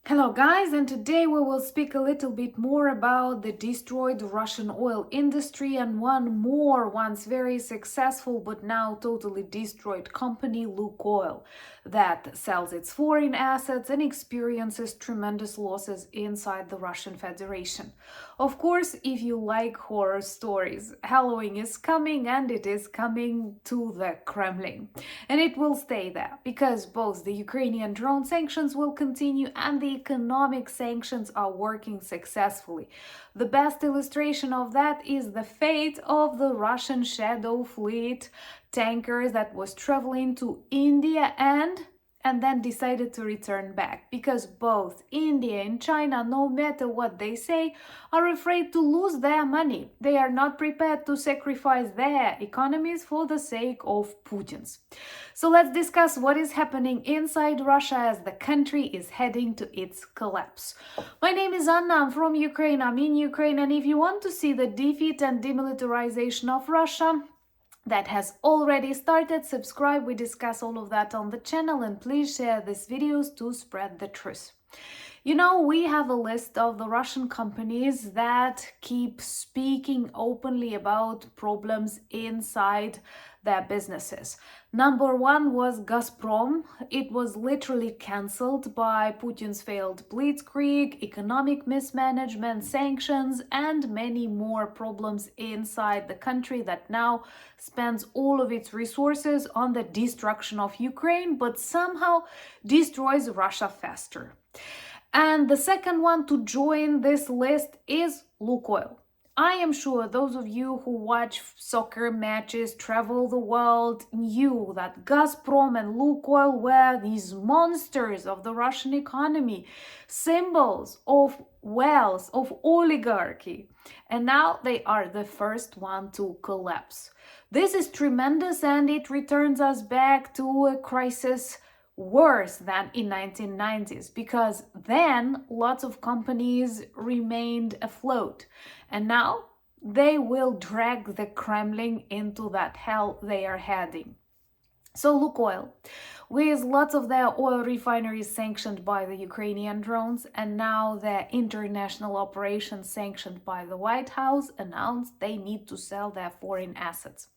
Hello guys, and today we will speak a little bit more about the destroyed Russian oil industry and once very successful but now totally destroyed company, LUKOIL, that sells its foreign assets and experiences tremendous losses inside the Russian Federation. Of course, if you like horror stories, Halloween is coming and it is coming to the Kremlin. And it will stay there because both the Ukrainian drone sanctions will continue and the economic sanctions are working successfully. The best illustration of that is the fate of the Russian Shadow Fleet tanker that was traveling to India and then decided to return back because both India and China, no matter what they say, are afraid to lose their money. They are not prepared to sacrifice their economies for the sake of Putin's. So let's discuss what is happening inside Russia as the country is heading to its collapse. My name is Anna, I'm from Ukraine, I'm in Ukraine, and if you want to see the defeat and demilitarization of Russia, that has already started, subscribe, we discuss all of that on the channel, and please share these videos to spread the truth. You know, we have a list of the Russian companies that keep speaking openly about problems inside their businesses. Number one was Gazprom. It was literally cancelled by Putin's failed blitzkrieg, economic mismanagement, sanctions, and many more problems inside the country that now spends all of its resources on the destruction of Ukraine, but somehow destroys Russia faster. And the second one to join this list is LUKOIL. I am sure those of you who watch soccer matches, travel the world, knew that Gazprom and LUKOIL were these monsters of the Russian economy, symbols of wealth, of oligarchy. And now they are the first one to collapse. This is tremendous, and it returns us back to a crisis worse than in 1990s, because then lots of companies remained afloat, and now they will drag the Kremlin into that hell they are heading. So LUKOIL, with lots of their oil refineries sanctioned by the Ukrainian drones and now their international operations sanctioned by the White House, announced they need to sell their foreign assets.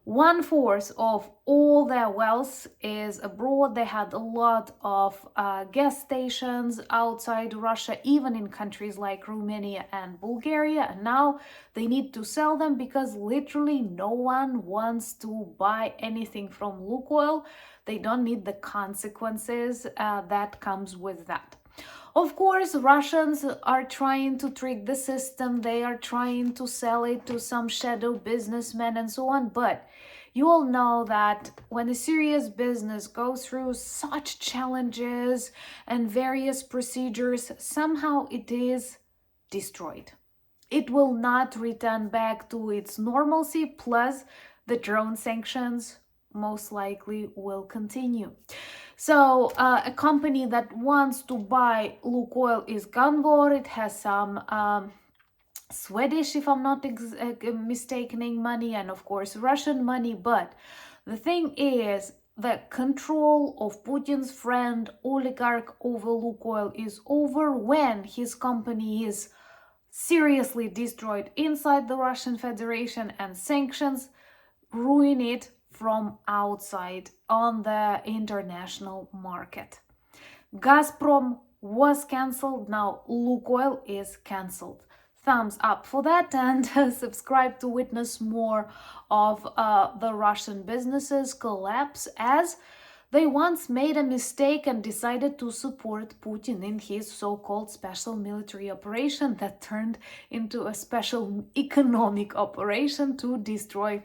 1/4 of all their wealth is abroad. They had a lot of gas stations outside Russia, even in countries like Romania and Bulgaria. And now they need to sell them because literally no one wants to buy anything from LUKOIL. They don't need the consequences that comes with that. Of course, Russians are trying to trick the system. They are trying to sell it to some shadow businessmen and so on. But you all know that when a serious business goes through such challenges and various procedures, somehow it is destroyed. It will not return back to its normalcy, plus the drone sanctions most likely will continue. So a company that wants to buy LUKOIL is Gunvor. It has some Swedish, if I'm not mistaken, money, and of course Russian money. But the thing is, the control of Putin's friend oligarch over LUKOIL is over when his company is seriously destroyed inside the Russian Federation and sanctions ruin it from outside on the international market. Gazprom was cancelled, now LUKOIL is cancelled. Thumbs up for that, and subscribe to witness more of the Russian businesses collapse, as they once made a mistake and decided to support Putin in his so-called special military operation that turned into a special economic operation to destroy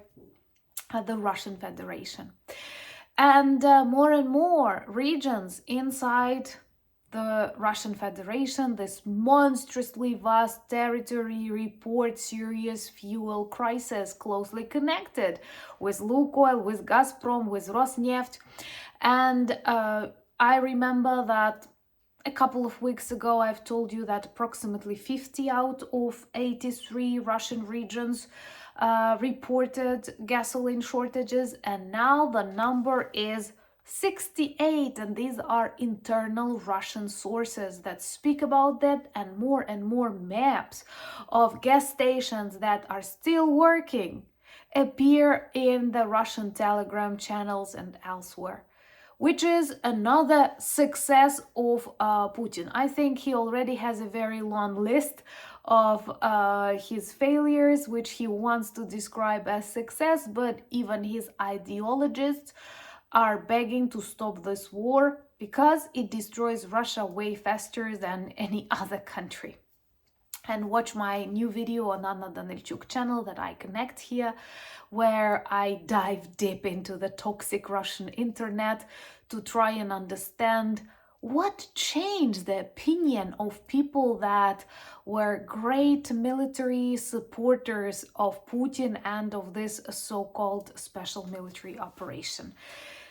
the Russian Federation. And more regions inside the Russian Federation, this monstrously vast territory, report serious fuel crisis closely connected with LUKOIL, with Gazprom, with Rosneft. And I remember that a couple of weeks ago I've told you that approximately 50 out of 83 Russian regions reported gasoline shortages, and now the number is 68, and these are internal Russian sources that speak about that, and more maps of gas stations that are still working appear in the Russian Telegram channels and elsewhere, which is another success of Putin. I think he already has a very long list of his failures, which he wants to describe as success, but even his ideologists are begging to stop this war because it destroys Russia way faster than any other country. And watch my new video on Anna Danilchuk channel that I connect here, where I dive deep into the toxic Russian internet to try and understand what changed the opinion of people that were great military supporters of Putin and of this so-called special military operation.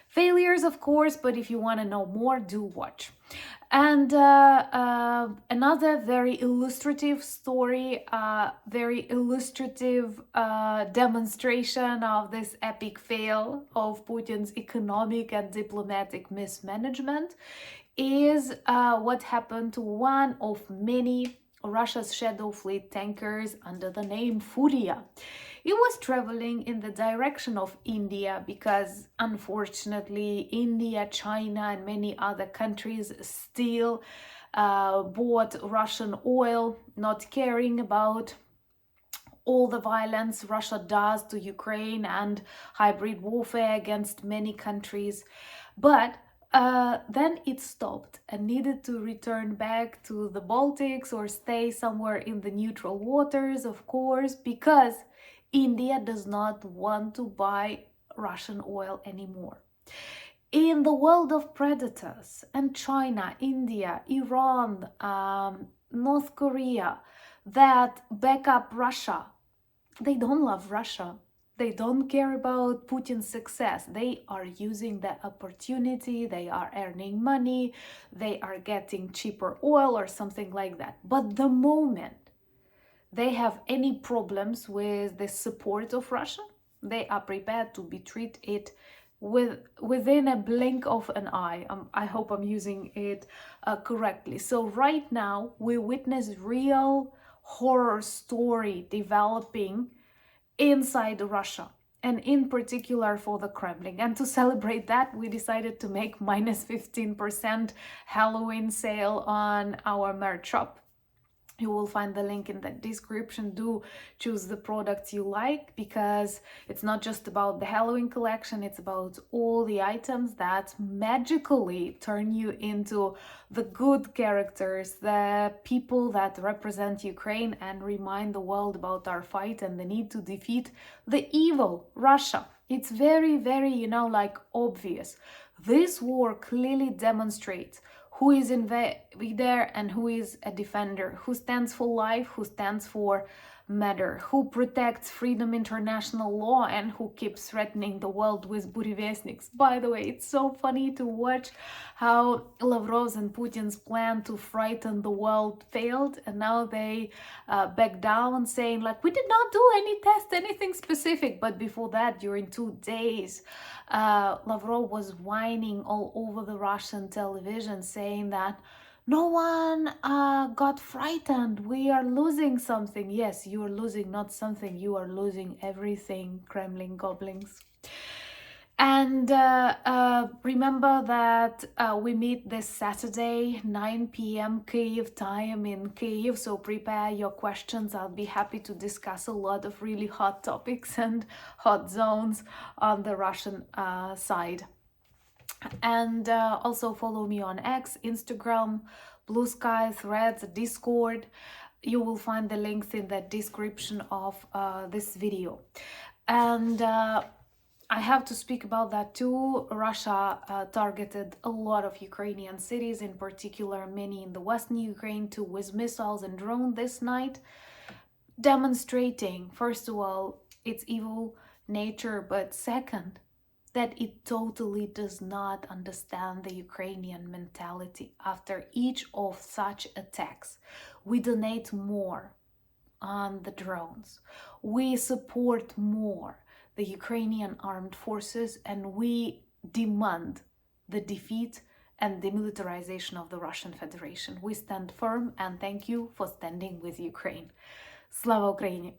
Failures, of course, but if you want to know more, do watch. And another very illustrative story, very illustrative demonstration of this epic fail of Putin's economic and diplomatic mismanagement is what happened to one of many Russia's shadow fleet tankers under the name Furia. It was traveling in the direction of India because, unfortunately, India, China, and many other countries still bought Russian oil, not caring about all the violence Russia does to Ukraine and hybrid warfare against many countries. But then it stopped and needed to return back to the Baltics or stay somewhere in the neutral waters, of course, because India does not want to buy Russian oil anymore. In the world of predators, and China, India, Iran, North Korea, that back up Russia, they don't love Russia. They don't care about Putin's success. They are using the opportunity, they are earning money, they are getting cheaper oil or something like that. But the moment they have any problems with the support of Russia, they are prepared to betray it within a blink of an eye. I hope I'm using it correctly. So right now we witness real horror story developing inside Russia, and in particular for the Kremlin. And to celebrate that, we decided to make minus 15% Halloween sale on our merch shop. You will find the link in the description. Do choose the products you like, because it's not just about the Halloween collection, it's about all the items that magically turn you into the good characters, the people that represent Ukraine and remind the world about our fight and the need to defeat the evil Russia. It's very, very, obvious. This war clearly demonstrates who is invader and who is a defender, who stands for life, who stands for matter, who protects freedom, international law, and who keeps threatening the world with burevestniks. By the way, it's so funny to watch how Lavrov's and Putin's plan to frighten the world failed, and now they back down, saying like, we did not do any test, anything specific. But before that, during 2 days, Lavrov was whining all over the Russian television, saying that no one got frightened. We are losing something. Yes, you are losing not something. You are losing everything, Kremlin goblins. And remember that we meet this Saturday, 9 p.m. Kyiv time in Kyiv. So prepare your questions. I'll be happy to discuss a lot of really hot topics and hot zones on the Russian side. And also follow me on X, Instagram, Blue Sky, Threads, Discord. You will find the links in the description of this video. And I have to speak about that too. Russia targeted a lot of Ukrainian cities, in particular many in the western Ukraine, too, with missiles and drones this night, demonstrating, first of all, its evil nature, but second, that it totally does not understand the Ukrainian mentality. After each of such attacks, we donate more on the drones. We support more the Ukrainian armed forces, and we demand the defeat and demilitarization of the Russian Federation. We stand firm, and thank you for standing with Ukraine. Slava Ukraini!